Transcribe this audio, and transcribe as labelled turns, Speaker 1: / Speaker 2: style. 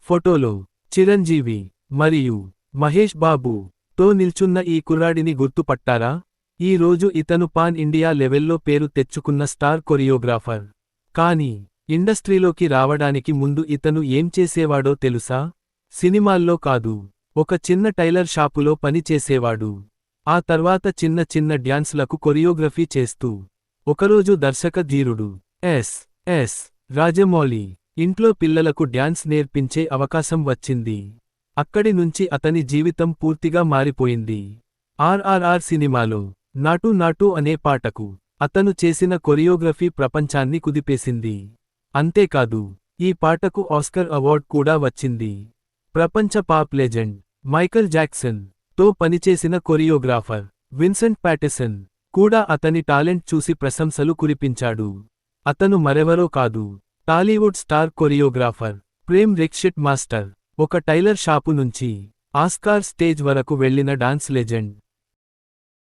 Speaker 1: ఫోటోలో చిరంజీవి మరియు మహేష్ బాబు తో నిల్చున్న ఈ కుర్రాడిని గుర్తుపట్టారా? ఈ రోజు ఇతను పాన్ ఇండియా లెవెల్లో పేరు తెచ్చుకున్న స్టార్ కొరియోగ్రాఫర్. కానీ ఇండస్ట్రీలోకి రావడానికి ముందు ఇతను ఏం చేసేవాడో తెలుసా? సినిమాల్లో కాదు, ఒక చిన్న టైలర్ షాపులో పని చేసేవాడు. ఆ తర్వాత చిన్న చిన్న డ్యాన్స్లకు కొరియోగ్రఫీ చేస్తూ ఒకరోజు దర్శక ధీరుడు ఎస్ రాజమౌళి ఇంట్లో పిల్లలకు డ్యాన్స్ నేర్పించే అవకాశం వచ్చింది. అక్కడి నుంచి అతని జీవితం పూర్తిగా మారిపోయింది. ఆర్ఆర్ఆర్ సినిమాలో నాటు నాటు అనే పాటకు అతను చేసిన కొరియోగ్రఫీ ప్రపంచాన్ని కుదిపేసింది. అంతేకాదు, ఈ పాటకు ఆస్కర్ అవార్డ్ కూడా వచ్చింది. ప్రపంచ పాప్ లెజెండ్ మైకల్ జాక్సన్ తో పనిచేసిన కొరియోగ్రాఫర్ విన్సెంట్ ప్యాటిసన్ కూడా అతని టాలెంట్ చూసి ప్రశంసలు కురిపించాడు. అతను మరెవరో కాదు, Tollywood star choreographer Prem Rakshit master. ఒక టైలర్ షాపు నుంచి ఆస్కార్ స్టేజ్ వరకు వెళ్లిన డాన్స్ లెజెండ్.